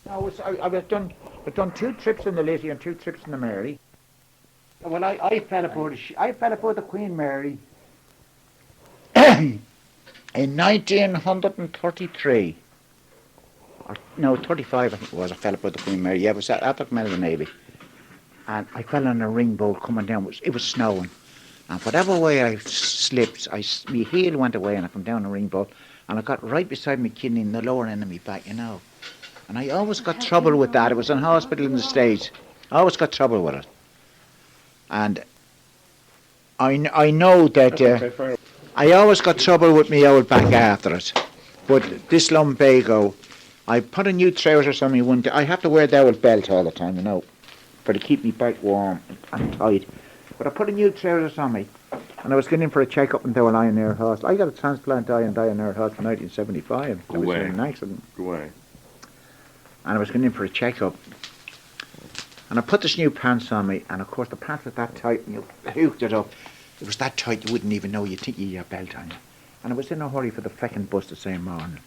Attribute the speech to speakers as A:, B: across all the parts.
A: No, I've done 2 trips in the Lizzie and 2 trips in the Mary. Well, I fell aboard the Queen Mary in 1933. Or, no, 35 I think it was. I fell aboard the Queen Mary. Yeah, it was after I came out of the Navy. And I fell on a ring boat coming down. It was snowing. And whatever way I slipped, my heel went away and I come down a ring boat. And I got right beside my kidney in the lower end of my back, you know. And I always got trouble with that. It was in hospital in the States. I always got trouble with it. And I know that I always got trouble with my old back after it. But this lumbago, I put a new trousers on me one day. I have to wear the old belt all the time, you know, for to keep me back warm and tight. But I put a new trousers on me, and I was getting in for a check-up in Down Air Hospital. I got a transplant eye in Down Air Hospital in 1975. I was in an accident.
B: Go away.
A: And I was getting in for a check-up. And I put this new pants on me, and of course the pants were that tight, and you hooked it up. It was that tight you wouldn't even know. You'd think you had your belt on you. And I was in a hurry for the feckin' bus the same morning.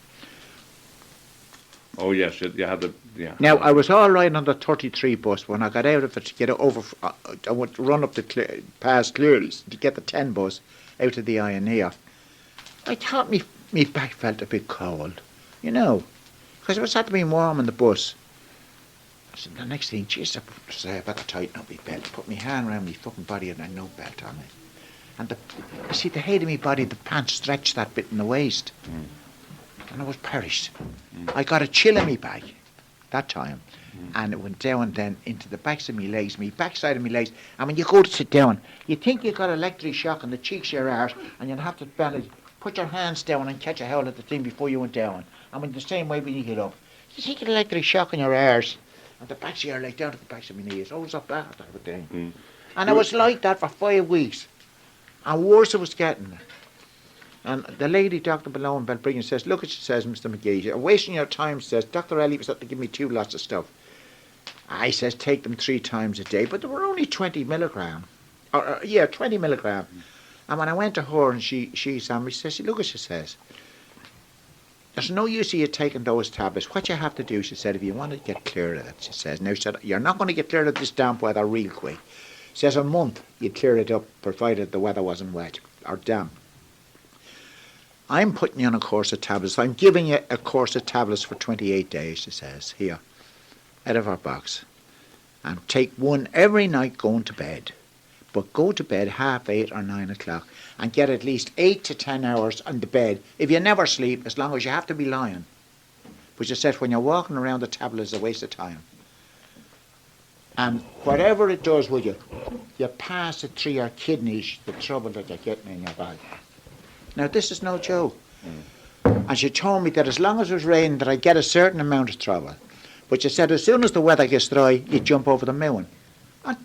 B: Oh yes, you had the
A: Now I was all right on the 33 bus. When I got out of it to get over, I would run up past Clearl's to get the 10 bus out of the Ioneer. I thought me back felt a bit cold, you know, because it was had to be warm in the bus. So the next thing, jeez, I better tighten up my belt. Put my hand around my fucking body and I had no belt on it. And you see, the head of my body, the pants stretched that bit in the waist. And I was perished. I got a chill in my back that time. And it went down then into the backs of my legs, my backside of my legs. And when you go to sit down, you think you got electric shock in the cheeks of your arse, and you'd have to put your hands down and catch a hold of the thing before you went down. I mean, the same way when you get up. You think you got electric shock in your arse, and the backs of your legs down to the backs of my knees. Oh, it was up that type of thing. And I was like that for 5 weeks. And worse it was getting. And the lady, Dr. below in Belbringan, says, look, she says, Mr. McGee, you're wasting your time, says, Dr. Ellie was up to give me 2 lots of stuff. I says, take them 3 times a day, but they were only 20 milligram. 20 milligram. And when I went to her and she saw me, she says, look, she says, there's no use of you taking those tablets. What you have to do, she said, if you want to get clear of it, she says, now, she said, you're not going to get clear of this damp weather real quick. She says, a month, you'd clear it up, provided the weather wasn't wet or damp. I'm putting you on a course of tablets. I'm giving you a course of tablets for 28 days, she says, here, out of our box. And take one every night going to bed. But go to bed 8:30 or 9 o'clock and get at least 8 to 10 hours on the bed. If you never sleep, as long as you have to be lying. But she said, when you're walking around, the tablet is a waste of time. And whatever it does with you, you pass it through your kidneys, the trouble that you're getting in your body. Now, this is no joke. And she told me that as long as it was raining, that I get a certain amount of trouble. But she said, as soon as the weather gets dry, you jump over the moon. And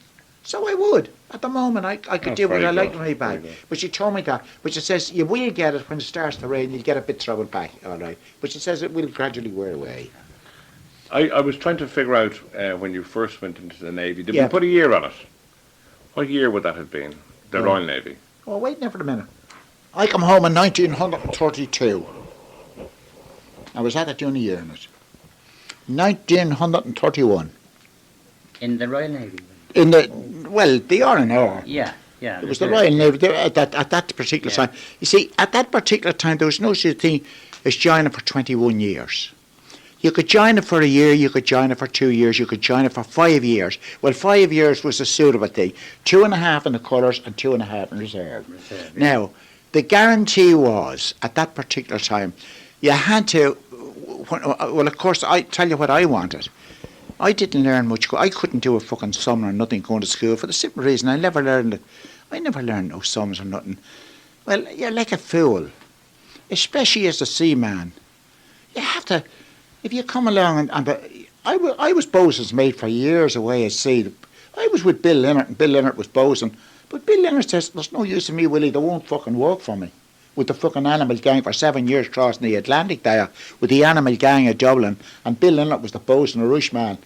A: so I would. At the moment, I could do what I liked with my bag. But she told me that. But she says, you will get it when it starts to rain, you'll get a bit of trouble back, all right. But she says it will gradually wear away.
B: I was trying to figure out when you first went into the Navy, did we put a year on it? What year would that have been? The Royal Navy?
A: Oh, wait now for a minute. I come home in 1932. I was at it doing a year in it. 1931.
C: In the Royal Navy?
A: The R&R.
C: Yeah.
A: It was the Royal Navy at that particular time. You see, at that particular time, there was no such thing as joining for 21 years. You could join it for a year, you could join it for 2 years, you could join it for 5 years. Well, 5 years was a suitable thing. 2.5 in the colours and 2.5 in reserve. Now, the guarantee was, at that particular time, you had to, well, of course, I tell you what I wanted. I didn't learn much. I couldn't do a fucking summer or nothing going to school for the simple reason I never learned no summers or nothing. Well, you're like a fool, especially as a seaman. You have to, if you come along I was bosun's mate for years away at sea. I was with Bill Leonard, and Bill Leonard was bosun. But Bill Leonard says, there's no use in me, Willie, they won't fucking work for me. With the fucking animal gang for 7 years crossing the Atlantic there, with the animal gang of Dublin, and Bill Leonard was the bosun, a rush man.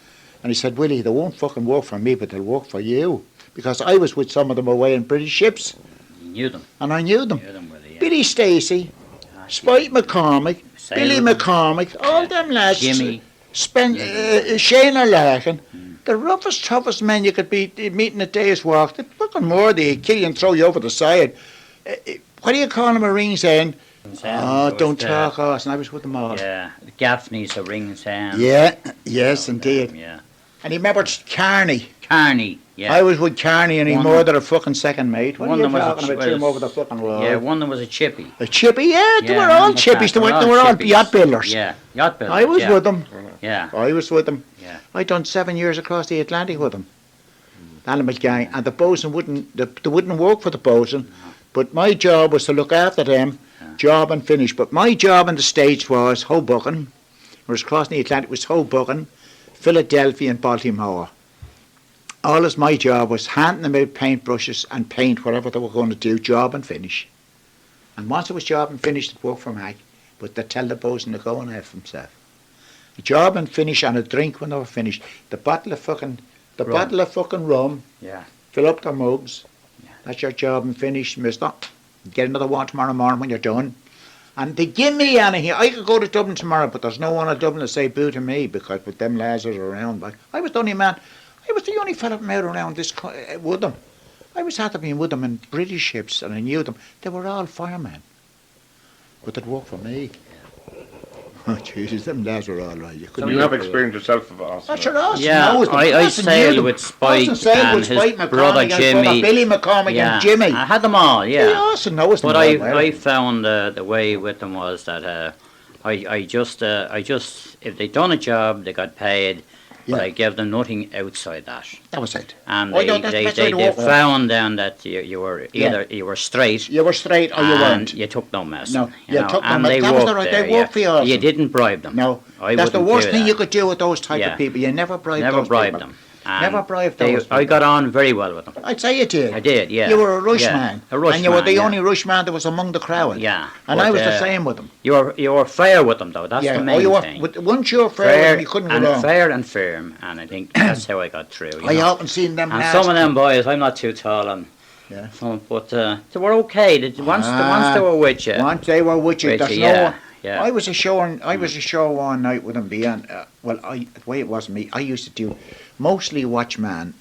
A: And he said, Willie, they won't fucking work for me, but they'll work for you. Because I was with some of them away in British ships.
C: You knew them.
A: And I knew them.
C: Willie, yeah.
A: Billy Stacey, Spike McCormick, Billy McCormick, all them lads.
C: Jimmy.
A: Shane or Larkin, the roughest, toughest men you could meet in a day's walk, the fucking more they kill you and throw you over the side. What do you call them, Marines saying? Oh, don't talk us, and I was with them all.
C: Yeah, Gaffney's a ring sound.
A: Yeah, yes, indeed.
C: Yeah.
A: And he remembered Carney.
C: Carney, yeah.
A: I was with Carney and he
C: One
A: more
C: of-
A: than a fucking second mate. What are
C: one
A: you
C: of them was a
A: talking about? Threw him over the fucking wall.
C: Yeah, one of them was a chippy.
A: A chippy, yeah, they
C: Yeah,
A: were all
C: remember
A: chippies.
C: that.
A: They were all
C: chippies.
A: yacht builders.
C: Yeah, yacht builders.
A: I was
C: yeah.
A: with them.
C: Yeah,
A: I was with them.
C: yeah.
A: I done 7 years across the Atlantic with them. Animal gang, and the bosun they wouldn't work for the bosun, but my job was to look after them, job and finish. But my job in the States was Hoboken, whereas crossing the Atlantic was Hoboken, Philadelphia and Baltimore. All as my job was handing them out paintbrushes and paint whatever they were going to do, job and finish. And once it was job and finish, it worked for me, but they tell the bosun to go and have himself. A job and finish and a drink when they were finished. The bottle of fucking rum,
C: Yeah.
A: fill up their mugs.
C: Yeah.
A: That's your job and finish, mister. Get another one tomorrow morning when you're done. And they give me anything. I could go to Dublin tomorrow, but there's no one in Dublin to say boo to me because with them lads are around. But I was the only man. I was the only fella from out around with them. I was had to be with them in British ships and I knew them. They were all firemen. But they'd work for me. Oh, Jesus, them lads were all right.
B: So you have experience yourself of Austin.
A: That's your Austin
C: Yeah,
A: knows them.
C: I
A: Austin knew
C: sailed
A: them.
C: with Spike
A: Austin sailed
C: and
A: with
C: his
A: Spike
C: brother
A: McCormick and
C: Jimmy.
A: Billy McCormick
C: Yeah,
A: and Jimmy.
C: I had them all, yeah.
A: Yeah, Austin knows them
C: But
A: all well.
C: I found the way with them was that I just if they done a job, they got paid, but
A: Yeah.
C: I gave them nothing outside that.
A: That was it.
C: And
A: Oh, no, that's the best way to
C: they
A: work with it.
C: found then that you were either you were straight
A: You were straight or you
C: and
A: weren't.
C: you took no mess.
A: No, you took no
C: and
A: mess.
C: they
A: That was
C: worked
A: the right- they
C: there,
A: worked for you, Austin.
C: You didn't bribe them.
A: No,
C: I
A: that's the
C: wouldn't
A: worst
C: do
A: thing
C: that.
A: you could do with those type
C: Yeah.
A: of people. You never bribe
C: Never
A: those
C: bribed
A: people.
C: them. And
A: Never bribed
C: they-
A: those people.
C: I got on very well with them.
A: I'd say you did.
C: I did, yeah.
A: You were a rush
C: Yeah,
A: man.
C: a rush
A: and you were
C: man,
A: the
C: yeah.
A: only rush man that was among the crowd.
C: Yeah.
A: And
C: but,
A: I was the same with them.
C: You were fair with them though. That's
A: yeah.
C: the main
A: you were,
C: thing.
A: once you were fair, with them, you couldn't go
C: and
A: wrong.
C: fair and firm, and I think that's how I got through. You
A: I
C: know.
A: often seen them
C: And
A: lads.
C: some of them boys, I'm not too tall, and
A: Yeah.
C: but they were okay. Once they were with you,
A: Once they were with you,
C: with
A: there's
C: you,
A: no
C: yeah,
A: one.
C: yeah.
A: I was ashore one night with them beyond. The way it wasn't me, I used to do mostly watchman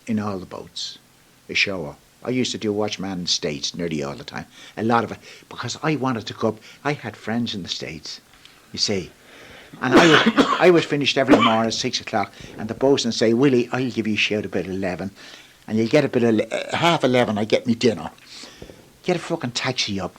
A: in all the boats ashore. I used to do watchman in the States nearly all the time. A lot of it because I wanted to go up. I had friends in the States, you see. And I was finished every morning at 6 o'clock, and the bosun say, Willie, I'll give you a shout about 11, and you'll get about 11:30. I get me dinner. Get a fucking taxi up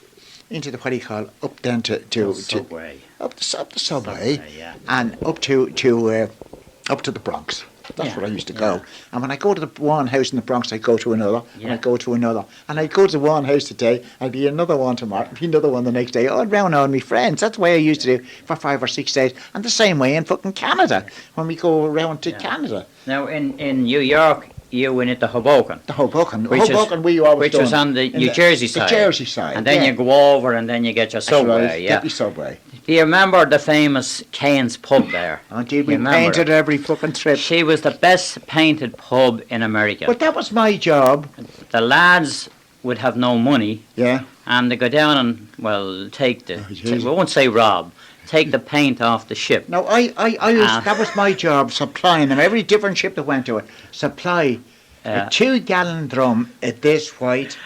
A: into the what do you call up down to
C: subway.
A: up the subway,
C: yeah.
A: and up to the Bronx. That's
C: Yeah,
A: where I used to
C: yeah.
A: go. And when I go to the one house in the Bronx, I go to another, and
C: Yeah.
A: I go to another. And I go to one house today, I'd be another one tomorrow, be another one the next day, all round all my friends. That's the way I used to do for 5 or 6 days. And the same way in fucking Canada, when we go around to
C: Yeah.
A: Canada.
C: Now in New York, you went into Hoboken.
A: The Hoboken.
C: Which is-
A: Hoboken we always
C: which
A: done
C: was on the
A: in
C: New Jersey side.
A: The Jersey side,
C: And then
A: yeah.
C: you go over and then you get your
A: That's
C: subway,
A: right,
C: yeah.
A: get me subway.
C: Do you remember the famous Kane's pub there?
A: Indeed, we
C: You remember
A: painted
C: it?
A: every fucking trip.
C: She was the best painted pub in America.
A: But that was my job,
C: The lads would have no money
A: yeah.
C: and they go down and, well, take the,
A: Oh, jeez.
C: we won't say rob, take the paint off the ship.
A: No, I was,
C: Ah.
A: that was my job, supplying them. Every different ship that went to it, supply a 2-gallon drum at this white,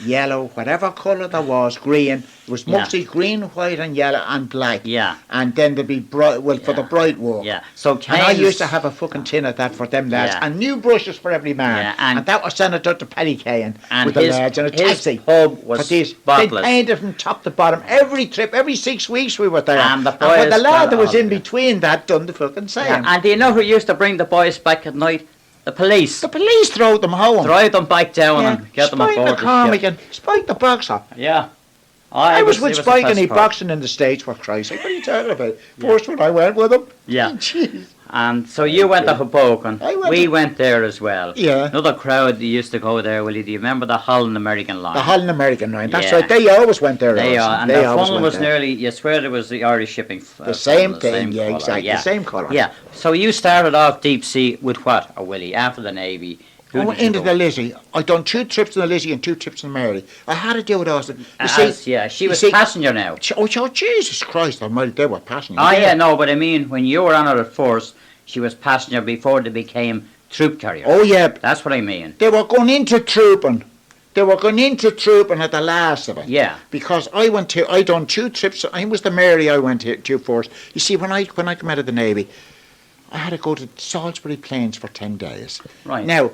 A: yellow, whatever colour there was, green. It was
C: Yeah.
A: mostly green, white and yellow and black.
C: Yeah.
A: And then there'd be bright, well, for the
C: Yeah.
A: bright work.
C: Yeah. So
A: And I
C: Kane's,
A: used to have a fucking tin of that for them lads,
C: Yeah.
A: and new brushes for every man.
C: Yeah, and-
A: that was sent out to Paddy Kane
C: and
A: with the
C: his,
A: lads in a
C: his
A: taxi.
C: pub
A: For
C: was
A: this, they
C: spotless.
A: painted from top to bottom every trip, every 6 weeks we were there.
C: And the
A: for the
C: boys
A: lad that
C: got
A: was
C: all
A: in
C: of it.
A: between that done the fucking same.
C: Yeah, and do you know who used to bring the boys back at night? The police.
A: The police throw them home.
C: Drive them back down
A: Yeah.
C: and get them
A: Spike
C: aboard
A: the
C: the
A: comic
C: ship.
A: and Spike the boxer.
C: Yeah.
A: I was with
C: it the
A: Spike and
C: best
A: he
C: part.
A: boxing in the States, for Christ's sake. What are you talking about? First one I went with him.
C: Yeah.
A: Jeez.
C: And so you went to Hoboken.
A: I went
C: We
A: to-
C: went there as well.
A: Yeah.
C: Another crowd that used to go there, Willie. Do you remember the Holland American line?
A: The Holland American line. That's
C: Yeah.
A: right. They always went there.
C: They
A: Alison.
C: are, and
A: They
C: the
A: always
C: funnel
A: went
C: was
A: there.
C: nearly, you swear it was the Irish shipping
A: the same
C: funnel,
A: thing. Yeah,
C: colour,
A: exactly.
C: yeah.
A: The same colour.
C: Yeah, so you started off deep sea with what, Willie, after the Navy? Who
A: I went
C: did you
A: into
C: go
A: the
C: with?
A: Lizzie. I done 2 trips in the Lizzie and 2 trips in the Mary. I had to do it, Austin.
C: She
A: you
C: was
A: see-
C: passenger now.
A: Oh, Jesus Christ Almighty, they were passenger.
C: Oh
A: yeah.
C: yeah, no, but I mean, when you were on her at first, she was passenger before they became troop carrier.
A: Oh yeah,
C: That's what I mean.
A: they were going into trooping. They were going into trooping at the last of it.
C: Yeah.
A: Because I done 2 trips. I think it was the Mary I went to first. You see, when I come out of the Navy, I had to go to Salisbury Plains for 10 days.
C: Right.
A: Now,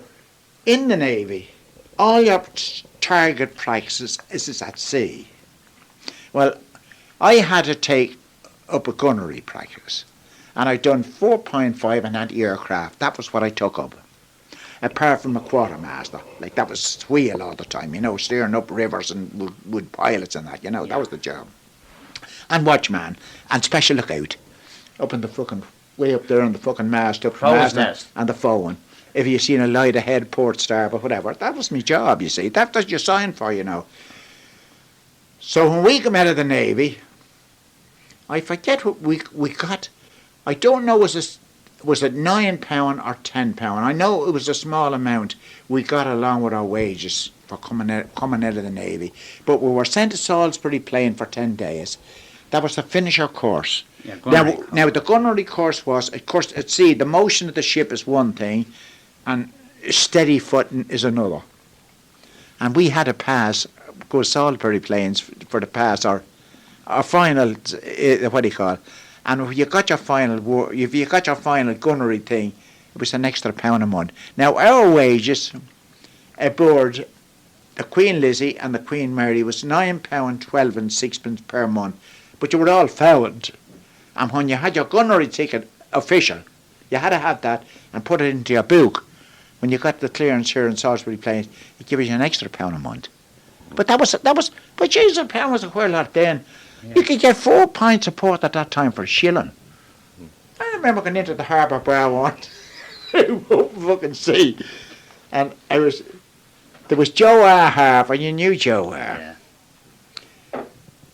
A: in the Navy, all your target practice is at sea. Well, I had to take up a gunnery practice, and I'd done 4.5 in anti-aircraft. That was what I took up. Apart from a quartermaster, like that was wheel all the time, steering up rivers and with pilots and that, that was the job. And watchman, and special lookout, up in the fucking, way up there on the fucking mast, up the
C: Crow's
A: mast
C: nest.
A: and the phone. If you seen a light ahead, port starboard, whatever, that was my job, you see. That's what you signed for, So when we come out of the Navy, I forget what we got. I don't know, was it £9 or £10? I know it was a small amount we got along with our wages for coming out of the Navy. But we were sent to Salisbury Plain for 10 days. That was to finish our course.
C: Yeah,
A: Now the gunnery course was, of course, at sea, the motion of the ship is one thing, and steady footing is another. And we had to pass, go to Salisbury Plains for the pass, our final, what do you call it? And if you got your final gunnery thing, it was an extra £1 a month. Now our wages aboard the Queen Lizzie and the Queen Mary was £9.12 and 6pence per month, but you were all found. And when you had your gunnery ticket official, you had to have that and put it into your book. When you got the clearance here in Salisbury Plains, it gave you an extra £1 a month. But but Jesus, £1 was a whole lot then. Yeah. You could get 4 pints of port at that time for a shilling. I remember going into the harbour bar once, fucking sea, and there was Joe R. Harford, you knew Joe R.
C: Yeah.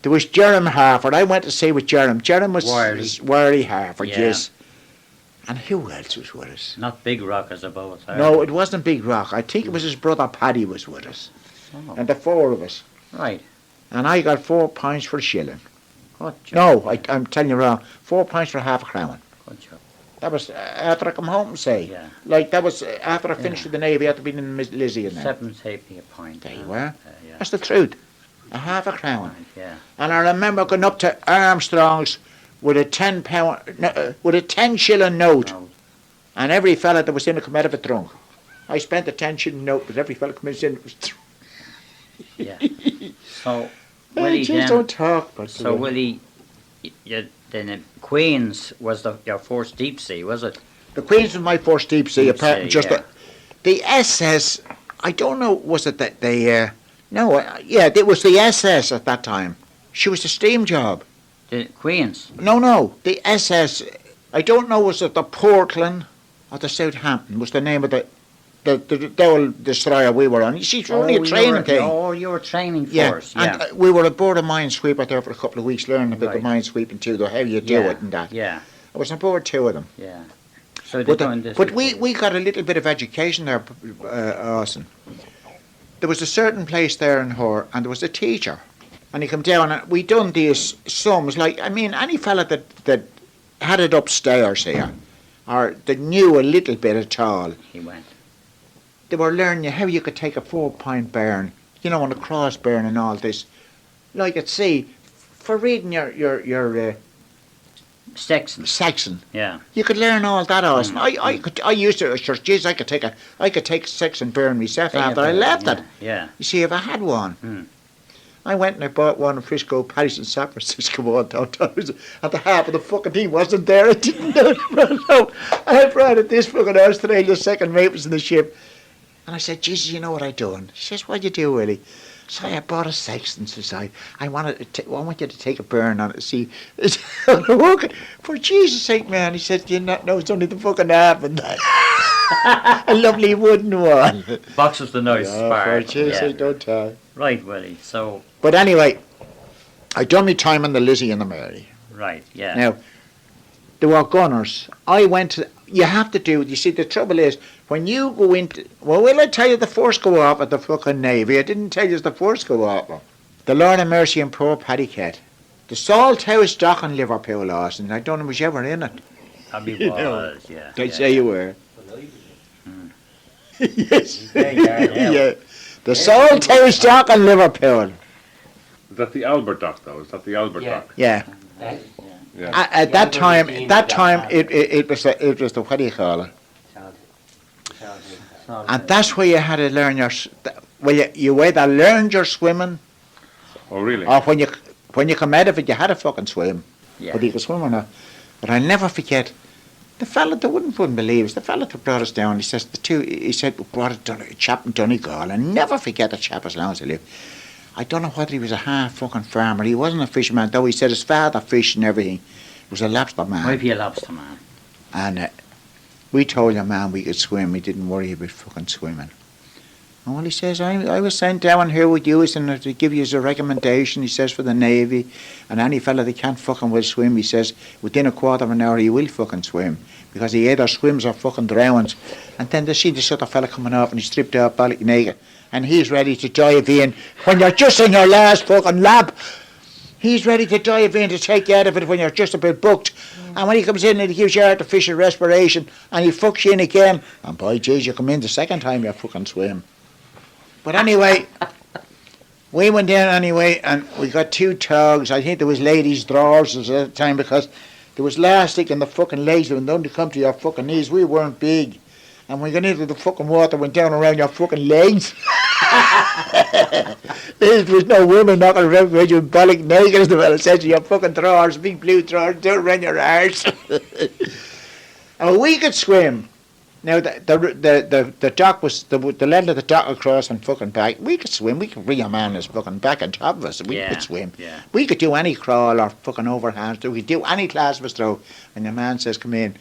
A: There was Jerem Harford. I went to see with Jerem. Jerem was Willie Harford,
C: Yeah.
A: yes. And who else was with us?
C: Not Big Rock as a boat.
A: No, it wasn't Big Rock. I think it was his brother Paddy was with us.
C: Oh.
A: And the 4 of us.
C: Right.
A: And I got 4 pints for a shilling.
C: Good job.
A: No, I'm telling you wrong. 4 pints for half a crown.
C: Good job.
A: That was after I come home and say.
C: Yeah.
A: Like, that was after I finished with the Navy, after being in Lizzie and that.
C: 7.80 a pint.
A: There you were.
C: Yeah.
A: That's the truth. A half a crown.
C: Yeah.
A: And I remember going up to Armstrong's with a with a 10 shilling note.
C: No.
A: And every fella that was in it come out of it drunk. I spent a 10 shilling note, but every fella come in it was drunk.
C: Yeah. So, Willie,
A: Just don't talk. But
C: so Willie, then Queen's was your first deep sea, was it?
A: the Queen's was my first deep sea.
C: Deep
A: Apart
C: sea,
A: just
C: yeah.
A: the SS. I don't know. Was it that they? No. Yeah, it was the SS at that time. She was a steam job.
C: The Queen's.
A: No. The SS. I don't know. Was it the Portland or the Southampton? Was the name of the old destroyer we were on? You see, it's only a training thing.
C: Oh, you were training
A: Yeah,
C: force. Yeah.
A: and we were aboard a minesweeper there for a couple of weeks learning about the
C: Right.
A: minesweeping too, though, how you do
C: Yeah,
A: it and that.
C: Yeah.
A: I was aboard 2 of them.
C: Yeah. So
A: But we got a little bit of education there, Austin. There was a certain place there in Hore, and there was a teacher. And he come down, and we done these sums, like, I mean, any fella that had it upstairs here, or that knew a little bit at all,
C: he went.
A: they were learning you how you could take a 4-pint burn, on a cross burn and all this. Like at sea, for reading your
C: Sexton.
A: Saxon,
C: Yeah.
A: you could learn all that, Austin. I used to, sure, jeez, I could take Saxon burn myself after I left it.
C: Yeah.
A: You see, if I had one, I went and I bought one in Frisco, Paris and San Francisco one time, and the half of the fucking thing wasn't there. I didn't know. I brought it this fucking Australia, second mate was in the ship. And I said, Jesus, you know what I done? She says, what'd you do, Willie? So I bought a sextant, says I want you to take a burn on it, see. For Jesus' sake, man, he said, do you not know it's only the fucking half and that? A lovely wooden one.
C: Box was the nice part.
A: For Jesus'
C: Yeah.
A: sake, don't talk.
C: Right, Willie. So,
A: But anyway, I done my time on the Lizzie and the Mary.
C: right, yeah.
A: Now, They were gunners. I went to, you have to do, you see, the trouble is, when you go into, well, will I tell you the first go up at the fucking Navy? I didn't tell you the first go up. The Lord of Mercy and poor Paddy Cat. The Salt House dock in Liverpool, Austin. I don't know was you ever in it.
C: Probably
A: You know,
C: was, yeah.
A: They
C: yeah,
A: say you were. Yes.
C: Yeah.
A: Yeah. The Salt House dock in Liverpool.
B: Is that the Albert Dock, though? Is that the Albert
D: Yeah.
B: Dock?
A: Yeah.
B: Yeah.
A: At that time, it was the, what do you call it? And that's where you had to learn your, well, you either learned your swimming,
B: Oh, really?
A: or when you come out of it, you had to fucking swim.
C: Yeah.
A: Whether you could swim or not. But I'll never forget, the fella that wouldn't believe us, the fella that brought us down, he said, we brought a chap in Donegal. I'll never forget the chap as long as I live. I don't know whether he was a half fucking farmer. He wasn't a fisherman, though he said his father fished and everything. He was a lobster man.
C: Might be a lobster man.
A: And we told your man we could swim. He didn't worry about fucking swimming. And well, he says, I was sent down here with you and to give you as a recommendation, he says, for the Navy. And any fella that can't fucking well swim, he says, within a quarter of an hour he will fucking swim. Because he either swims or fucking drowns. And then they see this other fella coming off and he's stripped out bollock naked. And he's ready to dive in when you're just in your last fucking lap. He's ready to dive in to take you out of it when you're just about booked. And when he comes in and he gives you artificial respiration and he fucks you in again, and by jeez, you come in the second time you fucking swim. But anyway, we went in anyway and we got 2 togs. I think there was ladies' drawers at the time because there was elastic in the fucking legs that went down to come to your fucking knees. We weren't big. And when we got into the fucking water, went down around your fucking legs. There was no women knocking around with you bollock naked, as the fella said to your fucking drawers, big blue drawers, down around your arse. And we could swim. Now the dock was the length of the dock across and fucking back. We could swim. We could bring a man his fucking back on top of us. We could swim.
C: Yeah.
A: We could do any crawl or fucking overhand. We could do any class of us throw. And the man says, "Come in."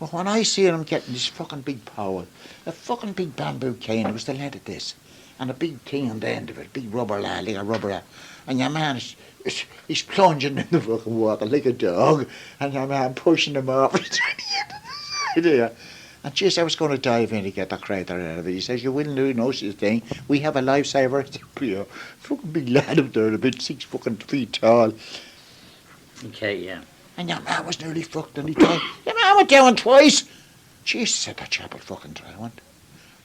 A: Well, when I see him getting this fucking big pole, a fucking big bamboo cane, it was the length of this, and a big thing on the end of it, big rubber lad, like a rubber lad. And your man he's plunging in the fucking water like a dog, and your man pushing him off. And jeez, I was going to dive in to get the crater out of it. He says, "You wouldn't do no such thing. We have a lifesaver." A fucking big lad up there, about 6 fucking feet tall.
C: Okay, yeah.
A: And your man was nearly fucked, and he told your man went down twice. Jesus, said that chap will fucking drown.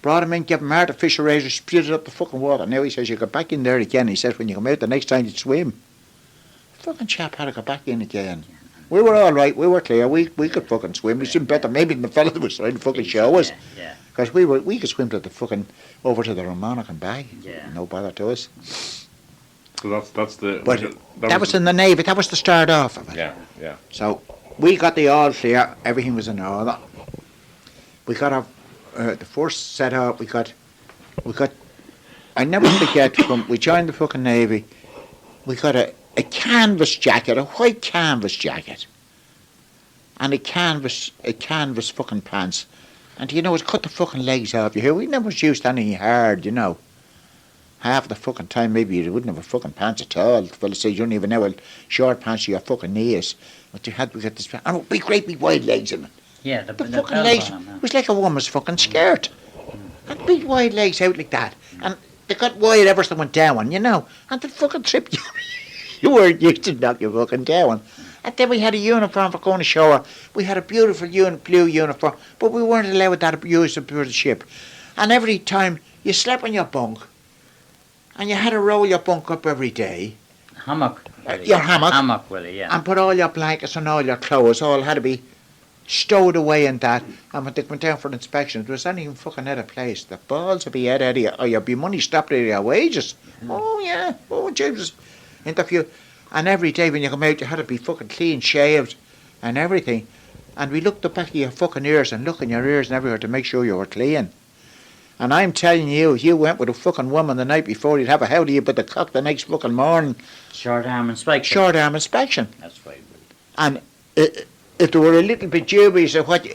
A: Brought him in, gave him artificial razor, spewed it up the fucking water. Now he says, "You go back in there again." He says, "When you come out the next time you swim." The fucking chap had to go back in again. We were all right, we were clear, we could fucking swim. We swim better maybe than the fella that was trying to fucking show us.
C: Yeah.
A: Because we could swim to the fucking, over to the Romanoc and back.
C: Yeah.
A: No bother to us.
B: So that's the...
A: But that was in the Navy, that was the start off of it.
B: Yeah.
A: So we got the all clear, everything was in order. We got our, the first set up, we got, I never forget, when we joined the fucking Navy, we got a canvas jacket, a white canvas jacket, and a canvas fucking pants. And you know, it cut the fucking legs off you here. We never used anything hard, you know. Half the fucking time maybe you wouldn't have a fucking pants at all. The fella says you don't even have a short pants to your fucking knees. But we got this, and great big wide legs in it.
C: Yeah,
A: The fucking legs was like a woman's fucking skirt. And big wide legs out like that. And they got wide ever so went down, you know. And they fucking tripped you. You weren't used to knock your fucking down. And then we had a uniform for going ashore. We had a beautiful blue uniform, but we weren't allowed that abuse aboard the ship. And every time you slept on your bunk, and you had to roll your bunk up every day.
C: Hammock. Willie.
A: Your hammock.
C: Hammock, Willie, yeah.
A: And put all your blankets and all your clothes, all had to be stowed away in that. And when they went down for an inspection, if there was anything fucking out of place, the balls would be out of you, or you'd be money stopped out of your wages. Oh, yeah. Oh, Jesus. Interview. And every day when you come out, you had to be fucking clean shaved and everything. And we looked up back at your fucking ears and look in your ears and everywhere to make sure you were clean. And I'm telling you, if you went with a fucking woman the night before, you'd have a how do you but the cock the next fucking morning.
C: Short arm inspection.
A: Short arm inspection.
C: That's right.
A: And if they were a little bit dubious of what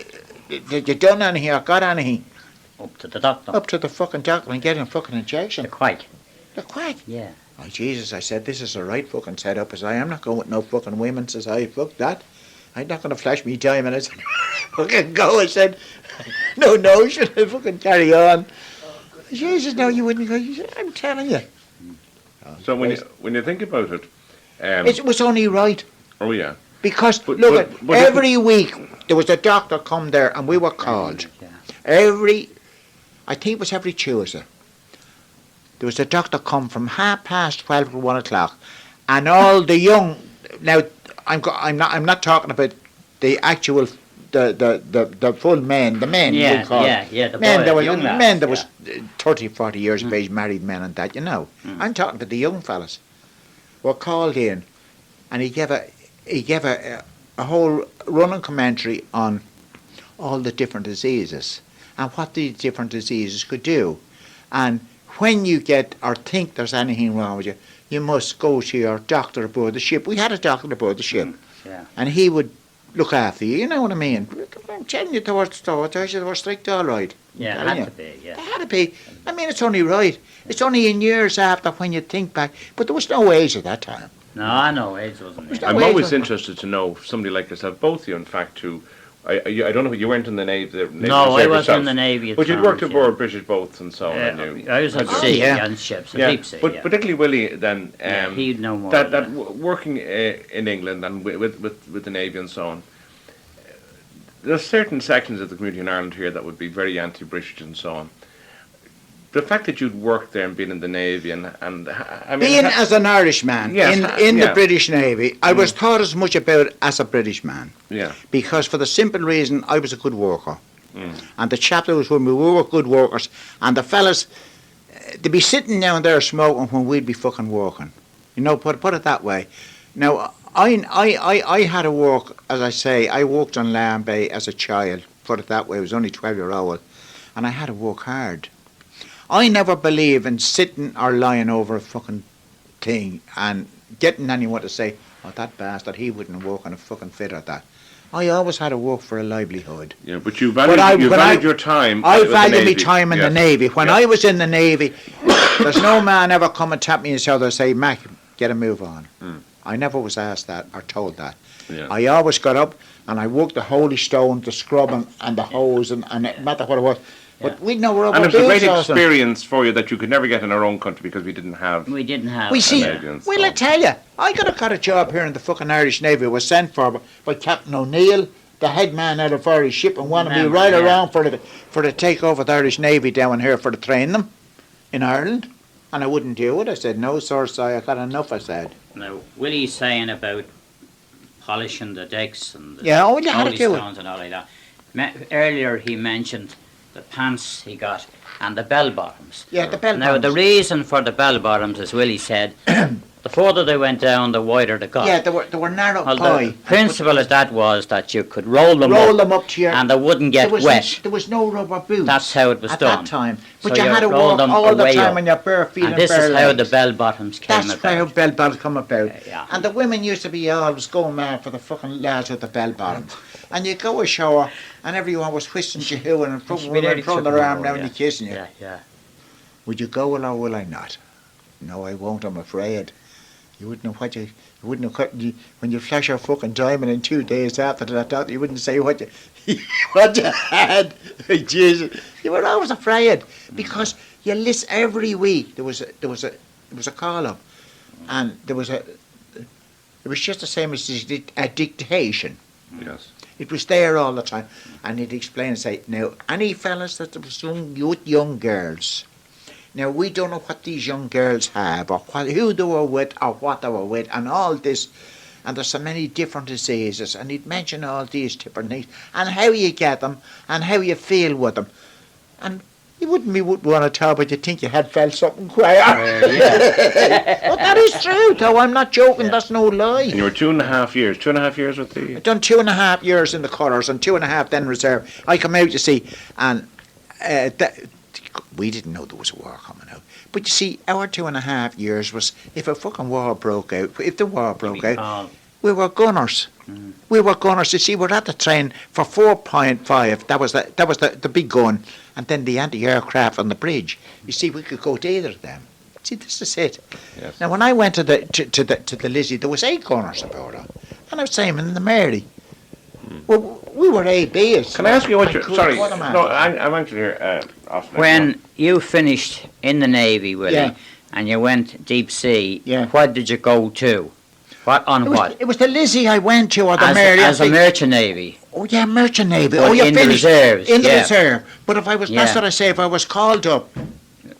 A: did you done anything or got anything,
C: Up to the doctor.
A: up to the fucking doctor and getting a fucking injection.
C: The quack.
A: The quack.
C: Yeah.
A: Oh, Jesus, I said, this is the right fucking setup. As I'm not going with no fucking women, says I, fuck that. I'm not going to flash me diamond. I said, fucking go. I said, no, should I fucking carry on? Jesus, no, you wouldn't go. He said, I'm telling you.
B: So when you think about it,
A: It was only right.
B: oh yeah,
A: Because,
B: But-
A: look,
B: but
A: every week there was a doctor come there and we were called.
C: Yeah.
A: I think it was every Tuesday. There was a doctor come from 12:30 to 1 o'clock. And all the young, now, I'm not talking about the actual, the full men, the men,
C: Yeah,
A: we call
C: yeah,
A: it.
C: yeah, the
A: Men
C: boy-
A: that were,
C: young lads,
A: men that
C: yeah.
A: was 30, 40 years of age, married men and that, you know. I'm talking about the young fellas. Were called in and he gave a whole running commentary on all the different diseases and what these different diseases could do. And when you get or think there's anything wrong with you, you must go to your doctor aboard the ship. We had a doctor aboard the ship,
C: Yeah.
A: and he would look after you. You know what I mean? I'm telling you, they were strict, all right.
C: Yeah,
A: Telling
C: it
A: you.
C: had to be,
A: They
C: yeah.
A: had to be. I mean, it's only right. It's only in years after when you think back. But there was no age at that time.
C: No, I know, AIDS wasn't
A: There's
C: there.
A: no
B: I'm
A: way
B: always
A: to-
B: interested to know somebody like yourself, both of you, in fact, who I don't know. You weren't in the Navy. The Navy
C: No, I
B: Reserve
C: wasn't
B: yourself,
C: in the Navy at
B: but you'd worked
C: times,
B: aboard British boats and so on.
C: yeah.
B: and you,
C: I was at
B: had you-
C: sea,
A: yeah.
C: on ships, at
B: yeah,
C: deep sea,
B: but
C: yeah.
B: particularly Willie then.
C: Yeah, he'd know more.
B: that
C: yeah.
B: working in England and with the Navy and so on. There's certain sections of the community in Ireland here that would be very anti-British and so on. The fact that you'd worked there and been in the Navy and I mean,
A: Being as an Irishman
B: Yes,
A: in the
B: yeah.
A: British Navy, I was taught as much about it as a British man.
B: yeah,
A: Because for the simple reason I was a good worker.
B: Mm.
A: And the chap that was with me, we were good workers. And the fellas, they'd be sitting down there smoking when we'd be fucking working. You know, put it that way. Now, I had to work, as I say, I worked on Land Bay as a child. Put it that way, I was only 12-year-old. And I had to work hard. I never believe in sitting or lying over a fucking thing and getting anyone to say, oh, that bastard, he wouldn't work on a fucking fit at that. I always had to work for a livelihood.
B: yeah. But you valued your time.
A: I
B: with the
A: value my
B: Navy.
A: time in the
B: Yes.
A: Navy. When
B: Yeah.
A: I was in the Navy, there's no man ever come and tap me on the shoulder and say, Mac, get a move on. I never was asked that or told that.
B: Yeah.
A: I always got up and I worked the holy stone, the scrubbing and the hose and it matter what it was. But we'd no rubber
B: And it was a great
A: boots also.
B: experience for you that you could never get in our own country because we didn't have.
C: We didn't have.
A: We see,
B: Navy and
A: well, I
B: stuff.
A: tell you, I got a job here in the fucking Irish Navy. I was sent for by Captain O'Neill, the head man out of Irish ship, and wanted me
C: Remember,
A: right
C: yeah.
A: around for the takeover of the Irish Navy down here for the training them in Ireland. And I wouldn't do it. I said, no, sir, I got enough, I said.
C: Now, Willie's saying about polishing the decks and the
A: Yeah, oh, you had to
C: holy
A: do it.
C: stones and all like that. Earlier he mentioned the pants he got and the bell bottoms.
A: Yeah, the bell
C: Now, the
A: bottoms.
C: reason for the bell bottoms, as Willie said, the further they went down, the wider they got.
A: Yeah, they were narrow
C: Well,
A: pie.
C: the principle of that was that you could roll them
A: up to your...
C: and they wouldn't get
A: there was
C: wet.
A: There was no rubber boots.
C: That's how it was
A: at
C: done.
A: that time. But
C: So
A: you
C: you
A: had to
C: roll
A: work
C: them
A: all the
C: away
A: time
C: up.
A: on your bare feet and,
C: And this
A: bare
C: is how
A: legs.
C: the bell bottoms came
A: That's
C: about.
A: how bell bottoms come about.
C: Yeah.
A: And the women used to be always going mad for the fucking lads with the bell bottoms. And you go ashore and everyone was whistling you who and
C: Should be there to
A: throwing
C: trip
A: their
C: them
A: arm
C: over,
A: down
C: yeah.
A: and kissing you.
C: Yeah, yeah.
A: Would you go or will I not? No, I won't, I'm afraid. You wouldn't know what you wouldn't know when you flash your fucking diamond in 2 days after that, you wouldn't say what you what you had. Jesus, you were always afraid because you listen every week. There was a call up, and it was just the same as a dictation.
B: Yes.
A: It was there all the time, and he'd explain and say, now, any fellas that was young girls, now we don't know what these young girls have, or who they were with, or what they were with, and all this, and there's so many different diseases, and he'd mention all these different things, and how you get them, and how you feel with them, and you wouldn't want to tell, but you think you had felt something queer.
C: Yeah.
A: But that is true, though. I'm not joking.
C: Yeah.
A: That's no lie.
B: And you were 2.5 years. 2.5 years with the.
A: I've done 2.5 years in the colours and 2.5 then reserve. I come out, you see, and we didn't know there was a war coming out. But you see, our 2.5 years was if a fucking war broke out, if the war broke out, we were gunners. We were gunners. You see, we're at the train for 4.5. That was the big gun, and then the anti-aircraft on the bridge. You see, we could go to either of them. See, this is it.
B: Yes.
A: Now, when I went to the Lizzie, there was 8 gunners aboard her, and I was Simon and the Mary. Well, we were ABs.
B: Can I ask you what
A: Like
B: you're... Sorry,
A: quartermaster.
B: no, I'm actually here, Austin.
C: When you finished in the Navy, Willie,
A: Yeah.
C: and you went deep sea,
A: Yeah.
C: what did you go to? What on
A: It was,
C: what?
A: it was the Lizzie I went to, or the
C: As,
A: Mary.
C: as a merchant navy.
A: Oh yeah, merchant navy.
C: But
A: Oh, you
C: in the
A: finished
C: reserves,
A: in the
C: yeah.
A: reserve. But if I was, that's
C: Yeah.
A: what I say. If I was called up,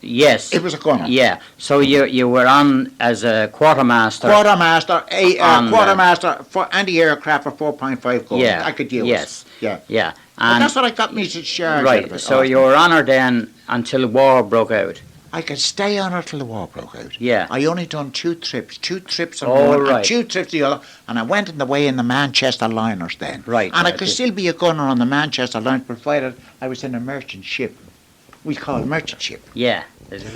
C: Yes.
A: it was a gunner.
C: Yeah. So you were on as a quartermaster.
A: Quartermaster,
C: On the-
A: quartermaster for anti-aircraft for 4.5 guns.
C: Yeah.
A: I could use.
C: Yes.
A: Yeah.
C: Yeah.
A: But
C: And
A: that's what I got me to charge.
C: right. So you were on her then until war broke out.
A: I could stay on her till the war broke out.
C: Yeah.
A: I only done two trips on
C: Oh,
A: one,
C: right.
A: and 2 trips the other, and I went in the way in the Manchester liners then.
C: Right,
A: And I
C: right.
A: could still be a gunner on the Manchester liners, provided I was in a merchant ship. We call it merchant ship.
C: Yeah.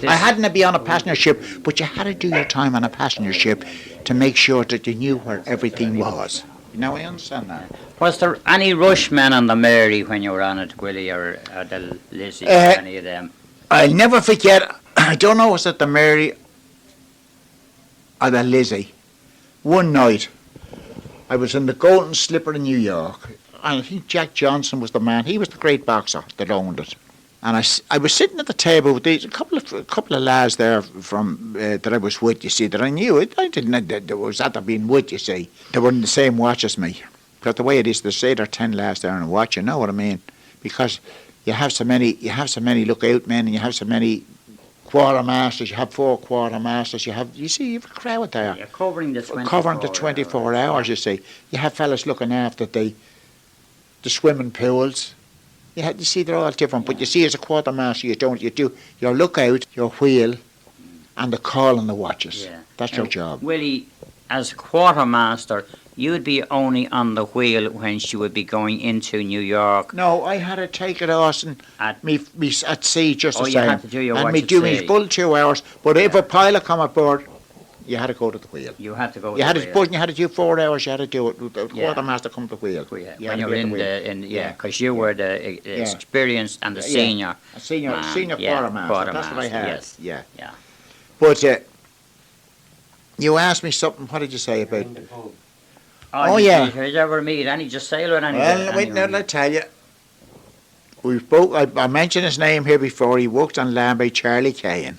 A: I hadn't to be on a passenger ship, but you had to do your time on a passenger ship to make sure that you knew where everything was. Now I understand that.
C: Was there any Rushmen on the Mary when you were on it, Willie, or the Lizzie, or any of them?
A: I'll never forget, I don't know was it the Mary or the Lizzie. One night, I was in the Golden Slipper in New York, and I think Jack Johnson was the man. He was the great boxer that owned it. And I was sitting at the table with these, a couple of lads there from that I was with, you see, that I knew. I didn't know that was that I'd been with, you see. They were in the same watch as me. Because the way it is, they say there are 10 lads there in a watch, you know what I mean? Because you have so many lookout men, and you have so many quartermasters. You have 4 quartermasters. You have a crowd there.
C: You're covering the 24
A: Covering the 24 hours, you see. You have fellas looking after the swimming pools. You see, they're all different. But you see, as a quartermaster, you do your lookout, your wheel, and the call on the watches.
C: Yeah.
A: That's your job.
C: Willie, as quartermaster, you'd be only on the wheel when she would be going into New York.
A: No, I had to take it, Austin,
C: At-
A: me at sea just
C: Oh,
A: the
C: you
A: same.
C: had to do your
A: and
C: watch
A: me
C: at
A: do me
C: sea.
A: full 2 hours. But if
C: Yeah.
A: a pilot come aboard, you had to go to the wheel.
C: You had to go.
A: You had
C: the
A: to
C: wheel.
A: put. You had to do 4 hours. You had to do it. The
C: Yeah.
A: quartermaster come to the wheel.
C: Yeah,
A: You had
C: when
A: to
C: you were
A: be at
C: in
A: the wheel.
C: the
A: Yeah.
C: because you were the
A: Yeah.
C: experienced and the
A: Yeah.
C: senior.
A: A senior
C: Man,
A: quartermaster. That's what I had.
C: Yes.
A: Yeah.
C: Yeah.
A: But you asked me something. What did you say about? Oh,
C: did
A: yeah.
C: Did you ever meet any just sailor or any?
A: Well, wait, now let tell you. We spoke. I mentioned his name here before. He worked on land by Charlie Cahan.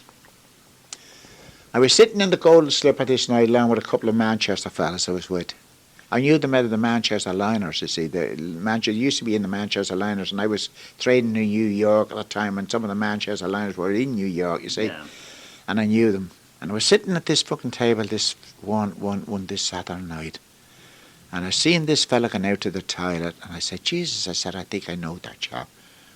A: I was sitting in the Golden Slipper this night along with a couple of Manchester fellas I was with. I knew them out of the Manchester liners, you see. The Manchester used to be in the Manchester liners, and I was trading in New York at the time, and some of the Manchester liners were in New York, you see.
C: Yeah.
A: And I knew them. And I was sitting at this fucking table this this Saturday night. And I seen this fella going out to the toilet, and I said, Jesus, I said, I think I know that chap.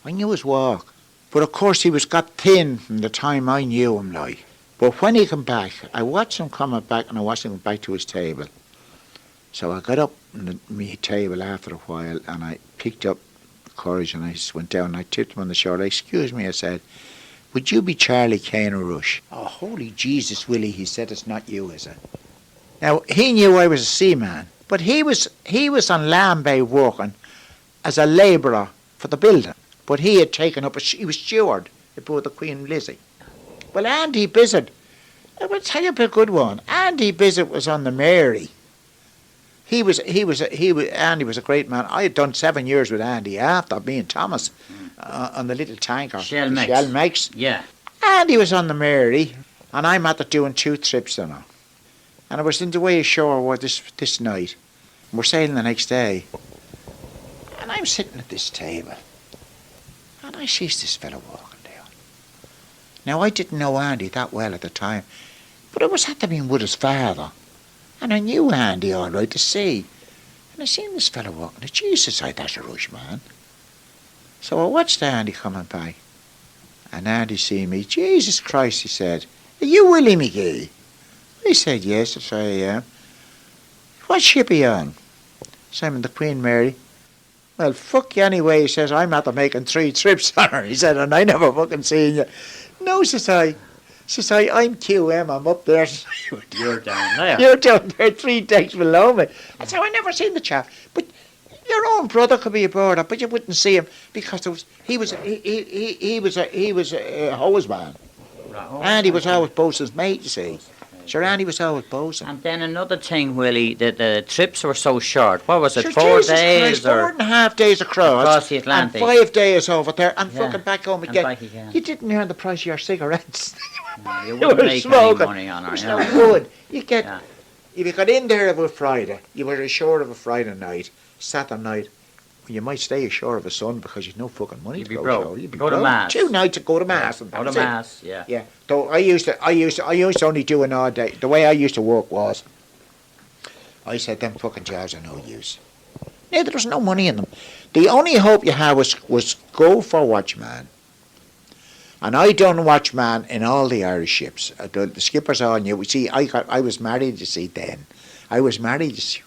A: I knew his walk. But of course he was got thin from the time I knew him, like. But when he come back, I watched him coming back, and I watched him go back to his table. So I got up on my table after a while, and I picked up courage, and I just went down, and I tipped him on the shoulder. Excuse me, I said, would you be Charlie Cahan or Rush? Oh, holy Jesus, Willie, he said, it's not you, is it? Now, he knew I was a seaman, but he was on land bay working as a labourer for the building. But he had taken up, he was steward aboard the Queen Lizzie. Well, Andy Bizzard, I will tell you a good one. Andy Bizzard was on the Mary. Andy was a great man. I had done 7 years with Andy after me and Thomas on the little tanker.
C: Shell
A: Makes.
C: Yeah.
A: Andy was on the Mary, and I'm after doing 2 trips on her. And I was in the way ashore this night. We're sailing the next day. And I'm sitting at this table. And I sees this fellow walking down. Now, I didn't know Andy that well at the time, but I was had to be with his father. And I knew Andy all right to see. And I seen this fellow walking. And Jesus, that's a Rush man. So I watched Andy coming by. And Andy seen me. Jesus Christ, he said, are you Willie McGee? I said, yes, that's I am. What ship are you on? So I'm in the Queen Mary. Well, fuck you anyway, he says, I'm after making 3 trips on her. He said, and I never fucking seen you. No, says I, I'm QM, I'm up there.
C: You're down there.
A: You're down there 3 decks below me. I said, I never seen the chap. But your own brother could be aboard, but you wouldn't see him because he was a hose man. And he was always bosun's mate, you see. Sure, Andy was always bosun.
C: And then another thing, Willie, the trips were so short. What was it,
A: Sure,
C: 4
A: Jesus
C: days
A: Christ,
C: or
A: 4.5 days
C: across the Atlantic?
A: and 5 days over there, and
C: Yeah,
A: fucking back home
C: and
A: again.
C: back again.
A: You didn't earn the price of your cigarettes.
C: No, you
A: You
C: wouldn't
A: were
C: make
A: smoking.
C: any money on
A: It
C: her.
A: was
C: You
A: no
C: know?
A: good. You get
C: Yeah.
A: if you got in there of a Friday, you were ashore of a Friday night, Saturday night. You might stay ashore of a Sunday because you've no fucking money
C: You'd
A: to
C: be
A: go
C: broke.
A: ashore. You'd be
C: Go to
A: broke.
C: mass.
A: 2 nights to go to mass. And
C: Go to
A: that's it.
C: mass, yeah.
A: Yeah. Though I used to only do an odd day. The way I used to work was, I said them fucking jobs are no use. Yeah, there was no money in them. The only hope you had was go for watchman. And I done watchman in all the Irish ships. The skippers all knew. See, I was married, you see, then. I was married, you see.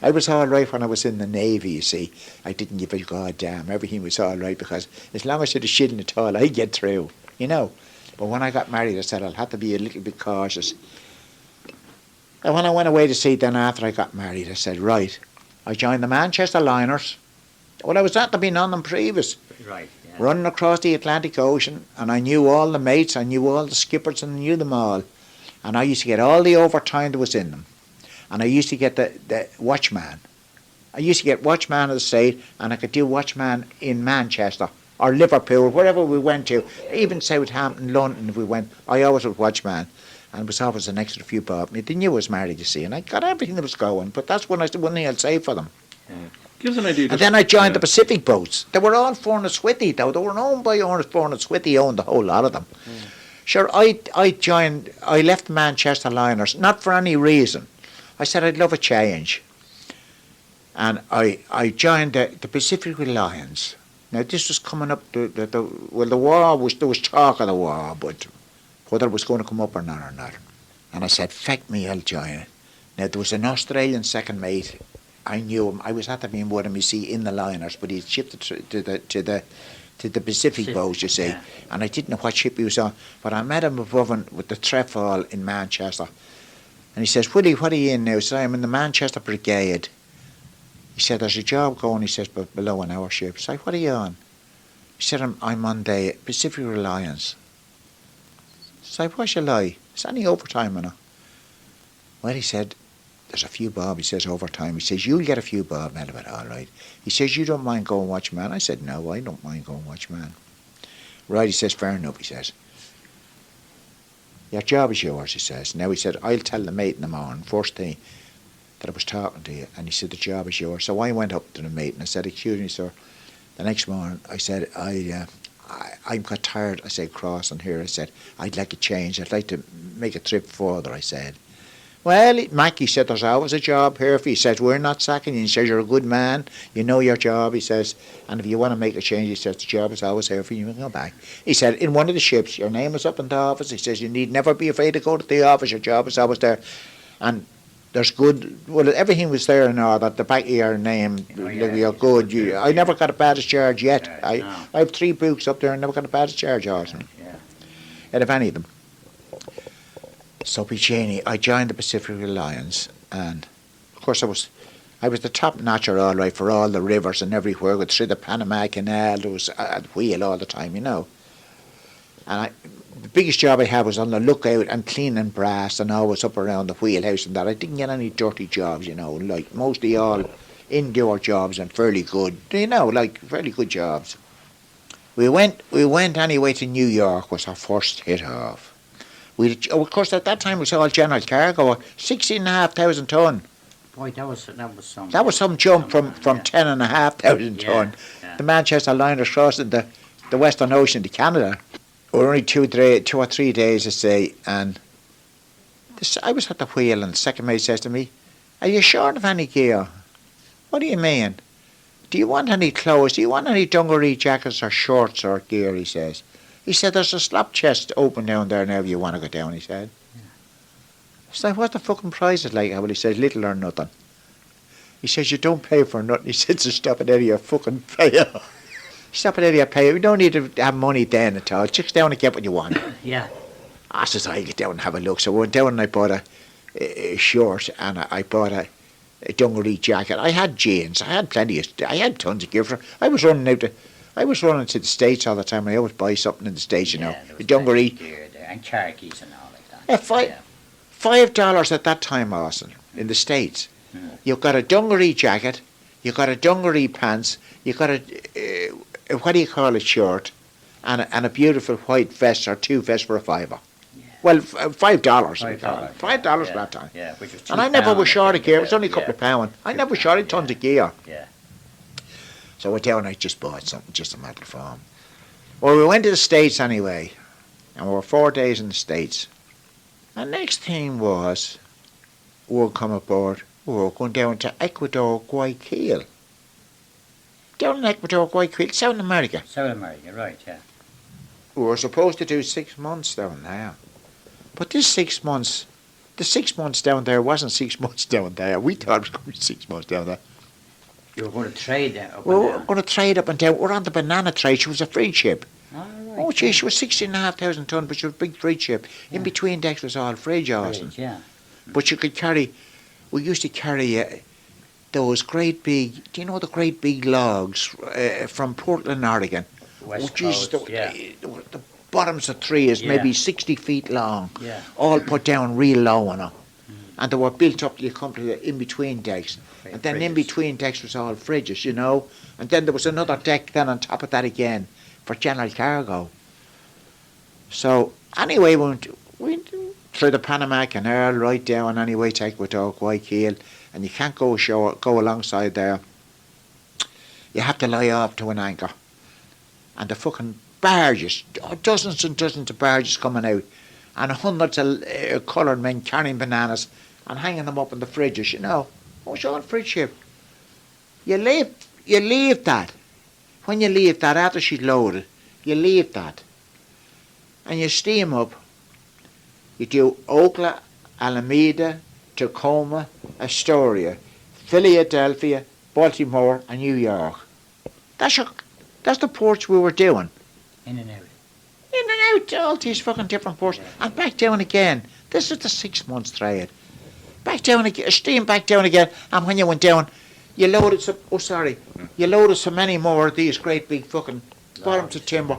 A: I was all right when I was in the Navy, you see. I didn't give a goddamn. Everything was all right because as long as I had a shit in the toilet, I'd get through, you know. But when I got married, I said I'll have to be a little bit cautious. And when I went away to sea then after I got married, I said, right, I joined the Manchester Liners. Well, I was at to being on them previous,
C: Right, yeah.
A: running across the Atlantic Ocean, and I knew all the mates, I knew all the skippers, and I knew them all. And I used to get all the overtime that was in them. And I used to get the watchman. I used to get watchman of the state, and I could do watchman in Manchester or Liverpool, wherever we went to, even Southampton, London, if we went. I always was watchman, and it was always an extra few bob. They knew I was married, you see, and I got everything that was going. But that's one thing I'd say for them.
B: Give us an idea.
A: And then I joined the Pacific boats. They were all Fornaswithy, though. They were owned by Fornaswithy, owned the whole lot of them. Sure, I left Manchester Liners, not for any reason. I said I'd love a change. And I joined the Pacific Alliance. Now, this was coming up, the war, there was talk of the war, but whether it was going to come up or not. And I said, feck me, I'll join it. Now, there was an Australian second mate. I knew him. I was at the being with him, you see, in the liners, but he'd shipped to the Pacific boats, you see.
C: Yeah.
A: And I didn't know what ship he was on, but I met him above him with the trefoil in Manchester. And he says, Willie, what are you in now? I said, I'm in the Manchester Brigade. He said, there's a job going, he says, but below an hour ship. I said, what are you on? He said, I'm on the Pacific Reliance. I said, what's your lie? Is any overtime in it? Well, he said, there's a few bob. He says, overtime. He says, you'll get a few bob out of it, all right. He says, you don't mind going watchman? I said, no, I don't mind going watchman. Right, he says, fair enough, he says. Your job is yours, he says. Now, he said, I'll tell the mate in the morning, first thing, that I was talking to you. And he said, the job is yours. So I went up to the mate and I said, excuse me, sir. The next morning, I said, I got tired, I said, crossing here. I said, I'd like a change. I'd like to make a trip further, I said. Well, Mackie said, there's always a job here. If he says, we're not sacking you. He says, you're a good man. You know your job, he says. And if you want to make a change, he says, the job is always here for you. You can go back. He said, in one of the ships, your name is up in the office. He says, you need never be afraid to go to the office. Your job is always there. And there's good, well, everything was there in order. At the back of your name, you're good. I never got a bad discharge yet. I have 3 books up there and never got a bad discharge out of any of them. So, Pichini, I joined the Pacific Alliance, and of course I was the top notcher, all right, for all the rivers and everywhere. Went through the Panama Canal. There was a wheel all the time, you know. And the biggest job I had was on the lookout and cleaning brass, and always up around the wheelhouse and that. I didn't get any dirty jobs, you know, like mostly all indoor jobs and fairly good, you know, like fairly good jobs. We went anyway to New York. Was our first hit off. Of course, at that time it was all general cargo, 16,500 ton.
C: Boy, that was some.
A: That was some jump from 10,500 ton.
C: Yeah.
A: The Manchester Liners crossing the Western Ocean to Canada. We were only 2 or 3 days, I say, and I was at the wheel, and the second mate says to me, "Are you short of any gear?" "What do you mean?" "Do you want any clothes? Do you want any dungaree jackets or shorts or gear?" he says. He said, "There's a slop chest open down there now if you want to go down," he said. I said, "What's the fucking price like?" Well, he says, "Little or nothing." He says, "You don't pay for nothing." He says, "So stop it out of your fucking pay." Stop it out of your pay. We don't need to have money then at all. Just down and get what you want.
C: Yeah.
A: I says, I'll get down and have a look. So I went down and I bought a shirt and I bought a dungaree jacket. I had jeans. I had I had tons of gear. I was running to the States all the time. I always buy something in the States, you know.
C: There was
A: A dungaree.
C: gear there, and khakis and all like that.
A: Yeah, $5 at that time, Austin, in the States. You've got a dungaree jacket, you've got a dungaree pants, you've got a what do you call it, shirt, and a beautiful white vest or two vests for a $5. Well, $5. $5 at that time.
C: Yeah, which was
A: And I never was short of gear. It was only a
C: yeah.
A: couple of pounds. I never was short of tons of gear.
C: Yeah.
A: So I went down and I just bought something, just a metal form. Well, we went to the States anyway, and we were 4 days in the States. The next thing was, we were come aboard, we were going down to Ecuador, Guayaquil. Down in Ecuador, Guayaquil, South America.
C: South America, right, yeah.
A: We were supposed to do 6 months down there. But this 6 months, the 6 months down there wasn't 6 months down there. We thought it was going to be 6 months down there.
C: You were going to trade that up
A: We
C: and
A: were
C: down.
A: going to trade up and down. We're on the banana trade. She was a freight ship.
C: Oh, right,
A: Oh, gee, she was 16,500 ton, but she was a big freight ship. In
C: Yeah.
A: between decks was all freight, Austin.
C: Trade, yeah.
A: But you could carry, we used to carry those great big, do you know the great big logs from Portland, Oregon?
C: West
A: Jesus,
C: Coast, yeah.
A: the bottoms of three is
C: Yeah.
A: maybe 60 feet long,
C: Yeah.
A: all put down real low on it. And they were built up till you come to the in-between decks.
C: Right,
A: And then in
C: fridges.
A: between decks was all fridges, you know. And then there was another deck then on top of that again for general cargo. So anyway, we went through the Panama Canal right down anyway to Ecuador, Guayaquil, and you can't go ashore, go alongside there. You have to lie off to an anchor. And the fucking barges, dozens and dozens of barges coming out, and hundreds of coloured men carrying bananas and hanging them up in the fridges, you know. Oh, it's all fridge ship. You leave that. When you leave that, after she's loaded, you leave that. And you steam up. You do Oakland, Alameda, Tacoma, Astoria, Philadelphia, Baltimore, and New York. That's the ports we were doing.
C: In and out.
A: In and out to all these fucking different ports. And back down again. This is the 6 months trade. Back down again, steam back down again. And when you went down, you loaded you loaded so many more of these great big fucking bottoms of timber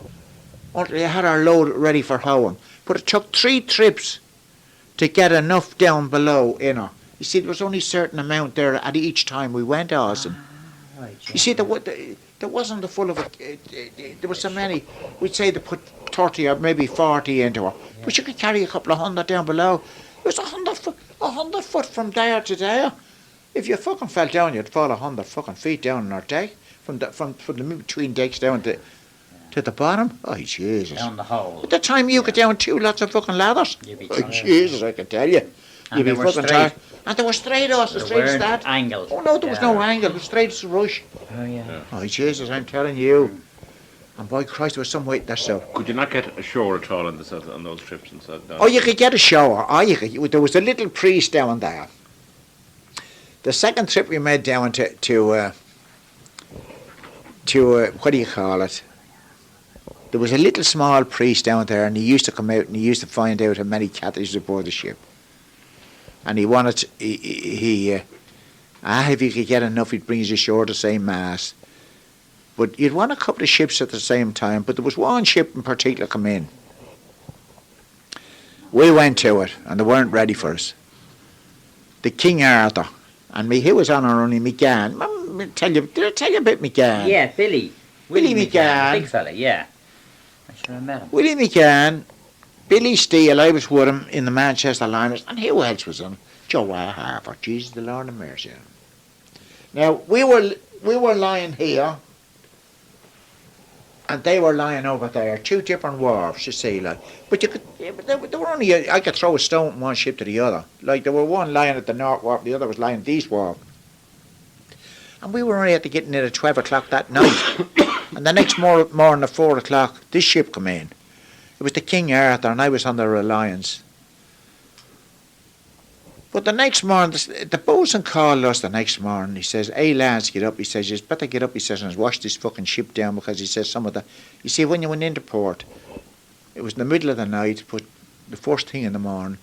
A: until you had our load ready for hoeing. But it took 3 trips to get enough down below in her. You see, there was only a certain amount there at each time we went, Austin.
C: Right,
A: You see, there wasn't the full of it. There was so many. We'd say they put 30 or maybe 40 into her, but you could carry a couple of hundred down below. It was 100 foot from there to there. If you fucking fell down, you'd fall 100 fucking feet down in our deck from the between decks down to the bottom. Oh Jesus!
C: down the hole.
A: At the time you got down 2 lots of fucking ladders.
C: You'd be
A: Oh
C: tired.
A: Jesus! I can tell you.
C: And
A: You'd
C: they
A: be
C: were
A: fucking
C: straight.
A: tired. And they were straight, Austin,
C: They
A: straight as
C: weren't
A: that.
C: angled.
A: Oh no, there was
C: Yeah.
A: no angle. It was straight as a rush.
C: Oh, yeah.
A: Oh, Jesus, I'm telling you. And by Christ, there was some weight there, so.
B: Could you not get ashore at all on those trips and so?
A: Oh, you could get a shower. Oh, there was a little priest down there. The second trip we made down to what do you call it? There was a little small priest down there, and he used to come out and he used to find out how many Catholics aboard the ship. And he wanted, if you could get enough, he'd bring us ashore to say mass. But you'd want a couple of ships at the same time, but there was one ship in particular come in. We went to it, and they weren't ready for us. The King Arthur, and me, he was on our only McGann. Did I tell you about McGann?
C: Yeah, Billy.
A: Willie McGee.
C: Big fella, yeah. I should have met him.
A: Willie McGann, Billy Steele, I was with him in the Manchester Liners, and who else was on? Joe Harper, Jesus the Lord of mercy. Now, we were lying here, and they were lying over there, 2 different wharves, you see, like. But you could, they were only, I could throw a stone from one ship to the other. Like, there were one lying at the north wharf, the other was lying at the east wharf. And we were only at the getting in at 12 o'clock that night. And the next morning at 4 o'clock, this ship come in. It was the King Arthur, and I was on the Reliance. But the next morning, the boatswain called us the next morning. He says, "Hey lads, get up." He says, "You better get up," he says, "and wash this fucking ship down," because he says some of the... You see, when you went into port, it was in the middle of the night, but the first thing in the morning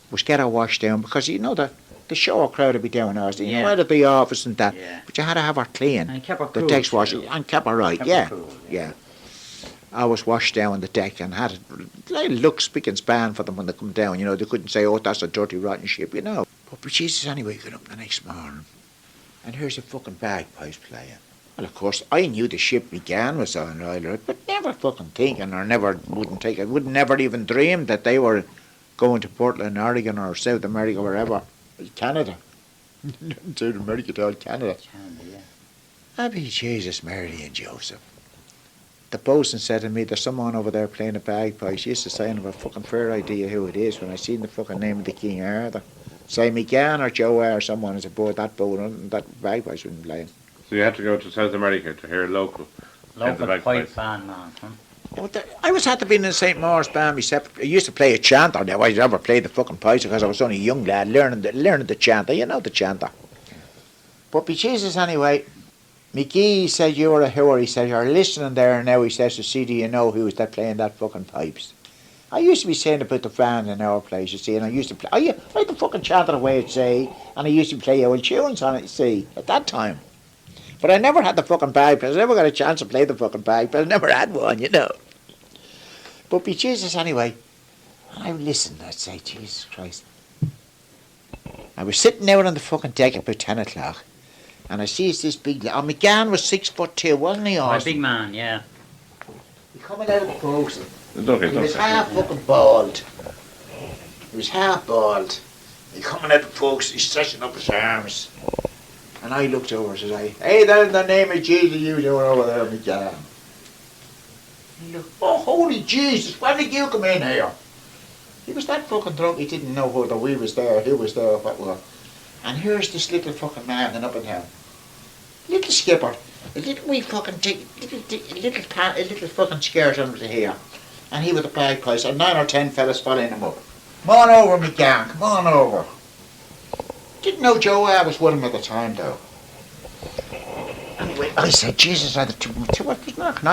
A: was get her washed down, because you know the shower crowd would be down ours. You know, out of the office and that.
C: Yeah.
A: But you had to have her clean.
C: And kept her
A: The
C: cool,
A: decks washed
C: too.
A: and kept her right,
C: Kept her
A: yeah.
C: cool,
A: Yeah. always washed down the deck and had a like, look spick and span for them when they come down. You know, they couldn't say, "Oh, that's a dirty, rotten ship," you know. But Jesus, anyway, got up the next morning, and here's a fucking bagpipes playing. Well, of course, I knew the ship began was on Ireland, but never fucking thinking, or never wouldn't take it, would never even dream that they were going to Portland, Oregon, or South America, wherever, Canada. South America, to Canada. I be Jesus, Mary, and Joseph. The bosun said to me, "There's someone over there playing a bagpipes." She used to say, "I have a fucking fair idea who it is." When I seen the fucking name of the King Arthur, say McGann or Joe or someone is aboard that boat, and that bagpipes wouldn't play.
B: So you had to go to South America to hear local
C: Local
B: bagpipes.
C: pipe band, man. Huh?
A: I was had to be in the St. Maurice band myself. I used to play a chanter. Now I never played the fucking pipes because I was only a young lad learning the chanter. You know the chanter. But be Jesus anyway. McGee said, "You were a hooer." He said, "You're listening there now." He says to see, "Do you know who was that playing that fucking pipes?" I used to be saying about the band in our place, you see, and I used to play. I had the fucking chanter away at sea, and I used to play old tunes on it, you see, at that time. But I never had the fucking bagpipes. I never got a chance to play the fucking bagpipes. I never had one, you know. But be Jesus anyway. And I listened, I'd say, Jesus Christ. I was sitting out on the fucking deck about 10 o'clock. And I sees this big lad. Oh, McGann was 6'2", wasn't he,
C: Oh, a
A: Austin?
C: big man, yeah.
A: He coming out of the boat.
B: Okay,
A: He was half fucking bald. He was half bald. He coming out of the folks, he's stretching up his arms. And I looked over and said, "Hey, there in the name of Jesus, you doing over there, McGann?" He looked, "Oh, holy Jesus, when did you come in here?" He was that fucking drunk, he didn't know whether we was there, who was there, what was. And here's this little fucking man going up and down. Little skipper, a little wee fucking a little fucking skirt under the hair. And he with the bagpipes, and 9 or 10 fellas following him up. "Come on over, McGann, come on over." Didn't know Joe was with him at the time, though. Anyway, I said, Jesus, I'm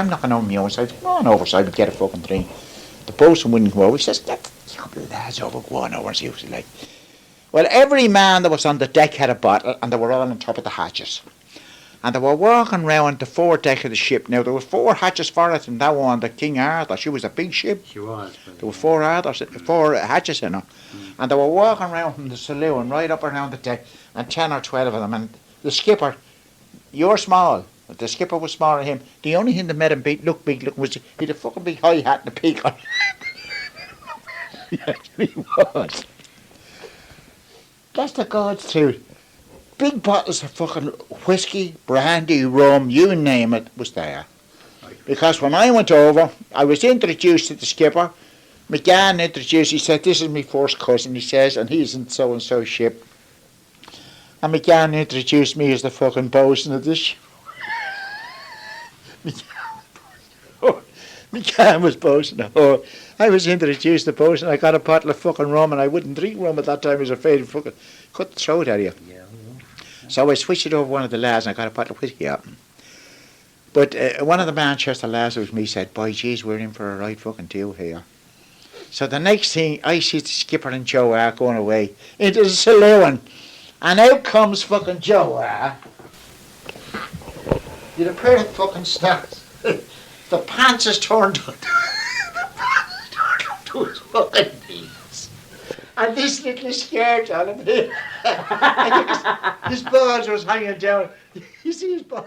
A: knocking on my own side. "Come on over so I would get a fucking drink." The bosun wouldn't go over. He says, "Get a couple of lads over, go on over and see what it's like." Well, every man that was on the deck had a bottle, and they were all on top of the hatches. And they were walking round the foredeck of the ship. Now, there were 4 hatches for it, and that one, the King Arthur, she was a big ship.
C: She was.
A: There were 4 hatches in her. And they were walking round from the saloon, right up around the deck, and 10 or 12 of them. And the skipper, you're small, but the skipper was smaller than him. The only thing that made him look big looking was he had a fucking big high hat and a peak on. He actually was. That's the God's truth. Big bottles of fucking whiskey, brandy, rum, you name it, was there. Because when I went over, I was introduced to the skipper. McGann introduced, he said, "This is my first cousin," he says, "and he's in so-and-so ship." And McGann introduced me as the fucking bosun of this ship. McGann was bosun. Oh, I was introduced to bosun. I got a bottle of fucking rum, and I wouldn't drink rum at that time. I was afraid of fucking cut the throat out of you.
C: Yeah.
A: So I switched it over one of the lads, and I got a bottle of whiskey out. But one of the Manchester lads with me said, "Boy, geez, we're in for a right fucking deal here." So the next thing, I see the skipper and Joe are going away into the saloon. And out comes fucking Joe You'd a pair of fucking stars. The pants is turned up. The pants is turned up to his fucking knees. And this little skirt on him. His balls was hanging down. You see his balls?